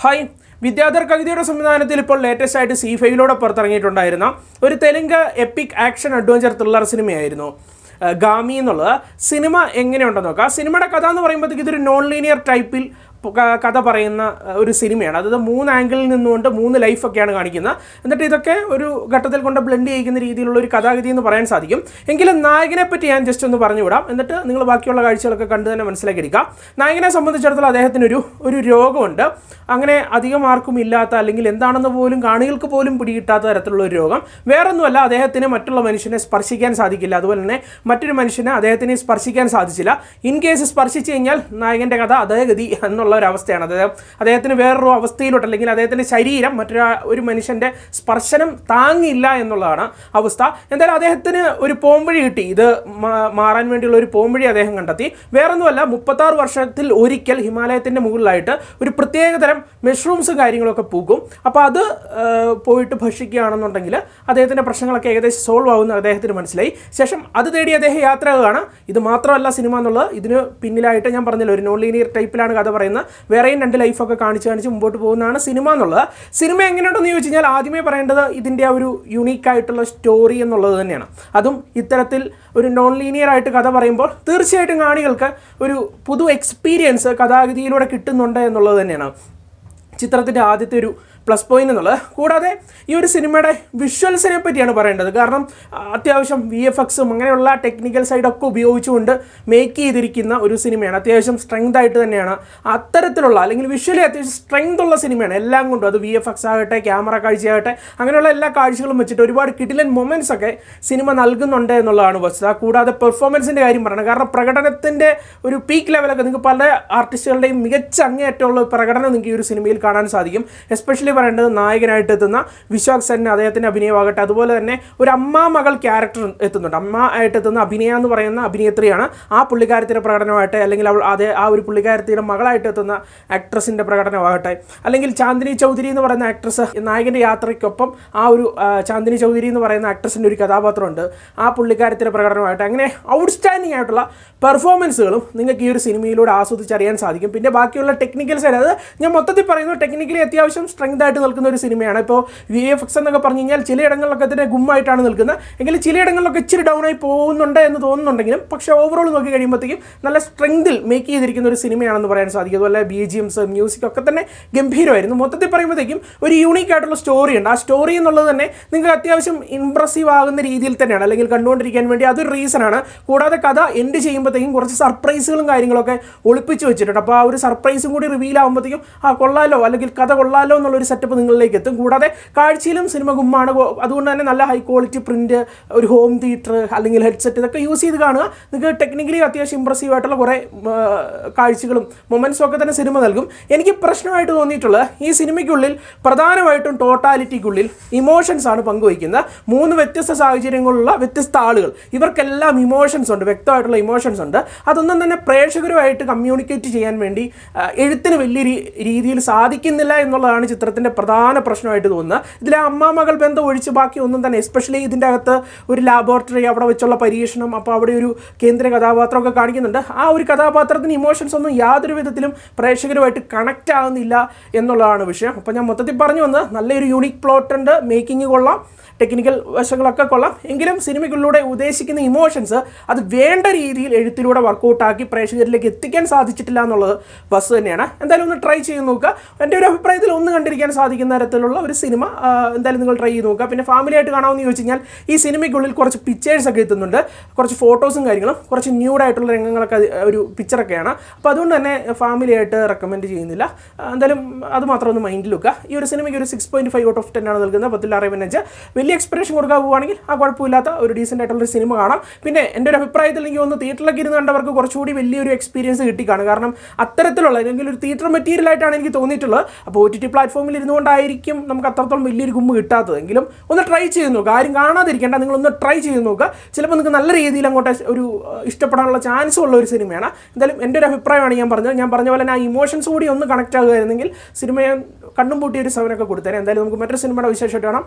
Hi. Vidyadhar കവിതയുടെ സംവിധാനത്തിൽ ഇപ്പോൾ ലേറ്റസ്റ്റ് ആയിട്ട് C5 പുറത്തിറങ്ങിയിട്ടുണ്ടായിരുന്ന ഒരു Telugu EPIC action adventure thriller സിനിമയായിരുന്നു ഗാമി എന്നുള്ളത്. സിനിമ എങ്ങനെയുണ്ടെന്ന് നോക്കാം. സിനിമയുടെ കഥ എന്ന് പറയുമ്പോഴത്തേക്ക് ഇതൊരു നോൺ ലീനിയർ ടൈപ്പിൽ കഥ പറയുന്ന ഒരു സിനിമയാണ്. അതായത് 3 ആംഗിളിൽ നിന്നുകൊണ്ട് 3 ലൈഫൊക്കെയാണ് കാണിക്കുന്നത്. എന്നിട്ട് ഇതൊക്കെ ഒരു ഘട്ടത്തിൽ കൊണ്ട് ബ്ലെൻഡ് ചെയ്യിക്കുന്ന രീതിയിലുള്ള ഒരു കഥാഗതി എന്ന് പറയാൻ സാധിക്കും. എങ്കിലും നായകനെ പറ്റി ഞാൻ ജസ്റ്റ് ഒന്ന് പറഞ്ഞുവിടാം, എന്നിട്ട് നിങ്ങൾ ബാക്കിയുള്ള കാഴ്ചകളൊക്കെ കണ്ടു തന്നെ മനസ്സിലാക്കിയെടുക്കാം. നായകനെ സംബന്ധിച്ചിടത്തോളം അദ്ദേഹത്തിനൊരു രോഗമുണ്ട്. അങ്ങനെ അധികം ആർക്കും ഇല്ലാത്ത, അല്ലെങ്കിൽ എന്താണെന്ന് പോലും കാണികൾക്ക് പോലും പിടികിട്ടാത്ത തരത്തിലുള്ള ഒരു രോഗം. വേറൊന്നുമല്ല, അദ്ദേഹത്തിന് മറ്റുള്ള മനുഷ്യനെ സ്പർശിക്കാൻ സാധിക്കില്ല. അതുപോലെ തന്നെ മറ്റൊരു മനുഷ്യനെ അദ്ദേഹത്തിന് സ്പർശിക്കാൻ സാധിച്ചില്ല. ഇൻ കേസ് സ്പർശിച്ചു കഴിഞ്ഞാൽ നായകൻ്റെ കഥ അതേഗതി എന്നുള്ള ഒരവസ്ഥയാണ്. അദ്ദേഹത്തിന് വേറൊരു അവസ്ഥയിലോട്ട്, അല്ലെങ്കിൽ അദ്ദേഹത്തിൻ്റെ ശരീരം ഒരു മനുഷ്യൻ്റെ സ്പർശനം താങ്ങില്ല എന്നുള്ളതാണ് അവസ്ഥ. എന്തായാലും അദ്ദേഹത്തിന് ഒരു പോംവഴി കിട്ടി. ഇത് മാറാൻ വേണ്ടിയുള്ള ഒരു പോംവഴി അദ്ദേഹം കണ്ടെത്തി. വേറൊന്നുമല്ല, 36 വർഷത്തിൽ ഒരിക്കൽ ഹിമാലയത്തിൻ്റെ മുകളിലായിട്ട് ഒരു പ്രത്യേകതരം മഷ്റൂംസും കാര്യങ്ങളൊക്കെ പൂക്കും. അപ്പോൾ അത് പോയിട്ട് ഭക്ഷിക്കുകയാണെന്നുണ്ടെങ്കിൽ അദ്ദേഹത്തിൻ്റെ പ്രശ്നങ്ങളൊക്കെ ഏകദേശം സോൾവ് ആവുമെന്ന് അദ്ദേഹത്തിന് മനസ്സിലായി. ശേഷം അത് തേടി അദ്ദേഹം യാത്രയാവുകയാണ്. ഇത് മാത്രമല്ല സിനിമ എന്നുള്ളത്, ഇതിന് പിന്നിലായിട്ട് ഞാൻ പറഞ്ഞല്ലോ ഒരു നോൺ ലീനിയർ ടൈപ്പിലാണ് കഥ പറയുന്നത്. വേറെയും 2 ലൈഫൊക്കെ കാണിച്ച് മുമ്പോട്ട് പോകുന്നതാണ് സിനിമ എന്നുള്ളത്. സിനിമ എങ്ങനെയുണ്ടെന്ന് ചോദിച്ചു കഴിഞ്ഞാൽ ആദ്യമേ പറയേണ്ടത് ഇതിൻ്റെ ആ ഒരു യുണീക്കായിട്ടുള്ള സ്റ്റോറി എന്നുള്ളത് തന്നെയാണ്. അതും ഇത്തരത്തിൽ ഒരു നോൺ ലീനിയർ ആയിട്ട് കഥ പറയുമ്പോൾ തീർച്ചയായിട്ടും കാണികൾക്ക് ഒരു പുതു എക്സ്പീരിയൻസ് കഥാഗതിയിലൂടെ കിട്ടുന്നുണ്ട് എന്നുള്ളത് തന്നെയാണ് ചിത്രത്തിൻ്റെ ആദ്യത്തെ ഒരു പ്ലസ് പോയിന്റ് എന്നുള്ളത്. കൂടാതെ ഈ ഒരു സിനിമയുടെ വിഷ്വൽസിനെ പറ്റിയാണ് പറയേണ്ടത്. കാരണം അത്യാവശ്യം VFXും അങ്ങനെയുള്ള ടെക്നിക്കൽ സൈഡൊക്കെ ഉപയോഗിച്ചുകൊണ്ട് മേക്ക് ചെയ്തിരിക്കുന്ന ഒരു സിനിമയാണ്. അത്യാവശ്യം സ്ട്രെങ്ത് ആയിട്ട് തന്നെയാണ് അത്തരത്തിലുള്ള, അല്ലെങ്കിൽ വിഷ്വലി അത്യാവശ്യം സ്ട്രെങ്ത് ഉള്ള സിനിമയാണ് എല്ലാം കൊണ്ടും. അത് VFX ആകട്ടെ, ക്യാമറ കാഴ്ചയാകട്ടെ, അങ്ങനെയുള്ള എല്ലാ കാഴ്ചകളും വെച്ചിട്ട് ഒരുപാട് കിടിലൻ മൊമെൻറ്റ്സ് ഒക്കെ സിനിമ നൽകുന്നുണ്ട് എന്നുള്ളതാണ് വസ്തുത. കൂടാതെ പെർഫോമൻസിൻ്റെ കാര്യം പറയണം. കാരണം പ്രകടനത്തിൻ്റെ ഒരു പീക്ക് ലെവലൊക്കെ നിങ്ങൾക്ക് പല ആർട്ടിസ്റ്റുകളുടെയും മികച്ച അങ്ങേയറ്റമുള്ള പ്രകടനം നിങ്ങൾക്ക് ഈ ഒരു സിനിമയിൽ കാണാൻ സാധിക്കും. എസ്പെഷ്യലി പറയേണ്ടത് നായകനായിട്ട് എത്തുന്ന വിശ്വാസ് സെൻ, അദ്ദേഹത്തിൻ്റെ അഭിനയമാകട്ടെ, അതുപോലെ തന്നെ ഒരു അമ്മ മകൾ ക്യാരക്ടർ എത്തുന്നുണ്ട്. അമ്മ ആയിട്ട് എത്തുന്ന അഭിനയ എന്ന് പറയുന്ന അഭിനേത്രിയാണ്. ആ പുള്ളിക്കാരത്തിൻ്റെ പ്രകടനമാകട്ടെ, അല്ലെങ്കിൽ ആ ഒരു പുള്ളിക്കാരത്തിയുടെ മകളായിട്ട് എത്തുന്ന ആക്ട്രസിൻ്റെ പ്രകടനമാകട്ടെ, അല്ലെങ്കിൽ ചാന്ദിനി ചൗധരി എന്ന് പറയുന്ന ആക്ട്രസ്, നായകൻ്റെ യാത്രയ്ക്കൊപ്പം ആ ഒരു ചാന്ദിനി ചൗധരി എന്ന് പറയുന്ന ആക്ട്രസിൻ്റെ ഒരു കഥാപാത്രമുണ്ട്. ആ പുള്ളിക്കാരത്തിൻ്റെ പ്രകടനമാകട്ടെ, അങ്ങനെ ഔട്ട്സ്റ്റാൻഡിംഗ് ആയിട്ടുള്ള പെർഫോമൻസുകളും നിങ്ങൾക്ക് ഈ ഒരു സിനിമയിലൂടെ ആസ്വദിച്ചറിയാൻ സാധിക്കും. പിന്നെ ബാക്കിയുള്ള ടെക്നിക്കൽ സൈഡ്, അത് ഞാൻ മൊത്തത്തിൽ പറയുന്നു, ടെക്നിക്കലി അത്യാവശ്യം സ്ട്രെങ്ത് ആയിട്ട് നിൽക്കുന്ന ഒരു സിനിമയാണ്. ഇപ്പോൾ VFX എന്നൊക്കെ പറഞ്ഞു കഴിഞ്ഞാൽ ചിലയിടങ്ങളിലൊക്കെ അതിൻ്റെ ഗുമ്മായിട്ടാണ് നിൽക്കുന്നത്. എങ്കിലും ചിലയിടങ്ങളിലൊക്കെ ഇച്ചിരി ഡൗൺ ആയി പോകുന്നുണ്ട് എന്ന് തോന്നുന്നുണ്ടെങ്കിലും, പക്ഷേ ഓവറോൾ നോക്കി കഴിയുമ്പോഴത്തേക്കും നല്ല സ്ട്രെങ്തിൽ മേക്ക് ചെയ്തിരിക്കുന്ന ഒരു സിനിമയാണെന്ന് പറയാൻ സാധിക്കും. അതുപോലെ BGMs, മ്യൂസിക് ഒക്കെ തന്നെ ഗംഭീരമായിരുന്നു. മൊത്തത്തിൽ പറയുമ്പോഴത്തേക്കും ഒരു യൂണീക്ക് ആയിട്ടുള്ള സ്റ്റോറി ഉണ്ട്. ആ സ്റ്റോറി എന്നുള്ളത് തന്നെ നിങ്ങൾക്ക് അത്യാവശ്യം ഇംപ്രസീവ് ആകുന്ന രീതിയിൽ തന്നെയാണ്, അല്ലെങ്കിൽ കണ്ടുകൊണ്ടിരിക്കാൻ വേണ്ടി അതൊരു റീസണാണ്. കൂടാതെ കഥ എൻഡ് ചെയ്യുമ്പോഴത്തേക്കും കുറച്ച് സർപ്രൈസുകളും കാര്യങ്ങളൊക്കെ ഒളിപ്പിച്ച് വെച്ചിട്ടുണ്ട്. അപ്പോൾ ആ ഒരു സർപ്രൈസും കൂടി റിവീൽ ആകുമ്പോഴത്തേക്കും കൊള്ളാലോ, അല്ലെങ്കിൽ കഥ കൊള്ളാലോ എന്നുള്ളൊരു സെറ്റപ്പ് നിങ്ങളിലേക്ക് എത്തും. കൂടാതെ കാഴ്ചയിലും സിനിമ ഗുമ്മാണ്. അതുകൊണ്ട് തന്നെ നല്ല ഹൈ ക്വാളിറ്റി പ്രിൻറ്റ്, ഒരു ഹോം തിയേറ്റർ അല്ലെങ്കിൽ ഹെഡ്സെറ്റ് ഇതൊക്കെ യൂസ് ചെയ്ത് കാണുക. നിങ്ങൾക്ക് ടെക്നിക്കലി അത്യാവശ്യം ഇംപ്രസീവ് ആയിട്ടുള്ള കുറേ കാഴ്ചകളും മൊമെൻറ്റ്സും ഒക്കെ തന്നെ സിനിമ നൽകും. എനിക്ക് പ്രശ്നമായിട്ട് തോന്നിയിട്ടുള്ളത്, ഈ സിനിമയ്ക്കുള്ളിൽ പ്രധാനമായിട്ടും ടോട്ടാലിറ്റിക്കുള്ളിൽ ഇമോഷൻസ് ആണ് പങ്കുവയ്ക്കുന്നത്. 3 വ്യത്യസ്ത സാഹചര്യങ്ങളുള്ള വ്യത്യസ്ത ആളുകൾ, ഇവർക്കെല്ലാം ഇമോഷൻസ് ഉണ്ട്, വ്യക്തമായിട്ടുള്ള ഇമോഷൻസ് ഉണ്ട്. അതൊന്നും തന്നെ പ്രേക്ഷകരുമായിട്ട് കമ്മ്യൂണിക്കേറ്റ് ചെയ്യാൻ വേണ്ടി എഴുത്തിന് വലിയ രീതിയിൽ സാധിക്കുന്നില്ല എന്നുള്ളതാണ് ചിത്രത്തിൻ്റെ പ്രധാന പ്രശ്നമായിട്ട് തോന്നുന്നത്. ഇതിലെ അമ്മ മകൾ ബന്ധം ഒഴിച്ച് ബാക്കി ഒന്നും തന്നെ, എസ്പെഷ്യലി ഇതിൻ്റെ അകത്ത് ഒരു ലാബോറട്ടറി, അവിടെ വെച്ചുള്ള പരീക്ഷണം, അപ്പോൾ അവിടെ ഒരു കേന്ദ്ര കഥാപാത്രമൊക്കെ കാണിക്കുന്നുണ്ട്. ആ ഒരു കഥാപാത്രത്തിന് ഇമോഷൻസ് ഒന്നും യാതൊരു വിധത്തിലും പ്രേക്ഷകരുമായിട്ട് കണക്റ്റ് ആകുന്നില്ല എന്നുള്ളതാണ് വിഷയം. അപ്പോൾ ഞാൻ മൊത്തത്തിൽ പറഞ്ഞു വന്നത്, നല്ലൊരു യൂണിക് പ്ലോട്ട് ഉണ്ട്, മേക്കിംഗ് കൊള്ളാം, ടെക്നിക്കൽ വശങ്ങളൊക്കെ കൊള്ളാം. എങ്കിലും സിനിമകളിലൂടെ ഉദ്ദേശിക്കുന്ന ഇമോഷൻസ് അത് വേണ്ട രീതിയിൽ എഴുത്തിലൂടെ വർക്കൗട്ടാക്കി പ്രേക്ഷകരിലേക്ക് എത്തിക്കാൻ സാധിച്ചിട്ടില്ല എന്നുള്ളത് വസ്തു തന്നെയാണ്. എന്തായാലും ഒന്ന് ട്രൈ ചെയ്ത് നോക്കുക. എൻ്റെ ഒരു അഭിപ്രായത്തിൽ ഒന്ന് കണ്ടിരിക്കാൻ സാധിക്കുന്ന തരത്തിലുള്ള ഒരു സിനിമ എന്തായാലും നിങ്ങൾ ട്രൈ ചെയ്ത് നോക്കുക. പിന്നെ ഫാമിലി ആയിട്ട് കാണാമെന്ന് ചോദിച്ചു കഴിഞ്ഞാൽ ഈ സിനിമയ്ക്കുള്ളിൽ കുറച്ച് പിക്ചേഴ്സൊക്കെ എത്തുന്നുണ്ട്, കുറച്ച് ഫോട്ടോസും കാര്യങ്ങളും, കുറച്ച് ന്യൂഡായിട്ടുള്ള രംഗങ്ങളൊക്കെ ഒരു പിക്ചറൊക്കെയാണ്. അപ്പോൾ അതുകൊണ്ട് തന്നെ ഫാമിലി ആയിട്ട് റെക്കമെൻഡ് ചെയ്യുന്നില്ല. എന്തായാലും അത് മാത്രം ഒന്ന് മൈൻഡിൽ വെക്കുക. ഈ ഒരു സിനിമയ്ക്ക് ഒരു 6.5 ഔട്ട് ഓഫ് 10 ആണ് നൽകുന്നത്. 10/6. വലിയ എക്സ്പ്രഷൻ കൊടുക്കാൻ പോവുകയാണെങ്കിൽ ആ കുഴപ്പമില്ലാത്ത ഒരു ഡീസൻ്റ് ആയിട്ടുള്ളൊരു സിനിമ കാണാം. പിന്നെ എൻ്റെ ഒരു അഭിപ്രായത്തിൽ എനിക്ക് ഒന്ന് തിയേറ്ററിലൊക്കെ ഇരുന്ന് കണ്ടവർക്ക് കുറച്ചുകൂടി വലിയൊരു എക്സ്പീരിയൻസ് കിട്ടിക്കാണ്. കാരണം അത്തരത്തിലുള്ള, അല്ലെങ്കിൽ ഒരു തിയേറ്റർ മെറ്റീരിയൽ ആയിട്ടാണ് എനിക്ക് തോന്നിയിട്ടുള്ളത്. അപ്പോൾ OTT പ്ലാറ്റ്ഫോമിൽ ഇരുന്നുകൊണ്ടായിരിക്കും നമുക്ക് അത്രത്തോളം വലിയൊരു ഗുമ്മ് കിട്ടാത്തതെങ്കിലും ഒന്ന് ട്രൈ ചെയ്ത് നോക്കുക. ആരും കാണാതിരിക്കേണ്ട, നിങ്ങളൊന്ന് ട്രൈ ചെയ്ത് നോക്കുക. ചിലപ്പോൾ നിങ്ങൾക്ക് നല്ല രീതിയിൽ അങ്ങോട്ട് ഒരു ഇഷ്ടപ്പെടാനുള്ള ചാൻസും ഉള്ള ഒരു സിനിമയാണ്. എന്തായാലും എൻ്റെ ഒരു അഭിപ്രായമാണ് ഞാൻ പറഞ്ഞത്. ഞാൻ പറഞ്ഞ പോലെ തന്നെ ആ ഇമോഷൻസ് കൂടി ഒന്ന് കണക്റ്റ് ആകുമായിരുന്നെങ്കിൽ സിനിമയെ കണ്ണും പൂട്ടിയൊരു 7 ഒക്കെ കൊടുത്തേനെ. എന്തായാലും നമുക്ക് മറ്റൊരു സിനിമയുടെ വിശേഷമായിട്ട് കാണാം.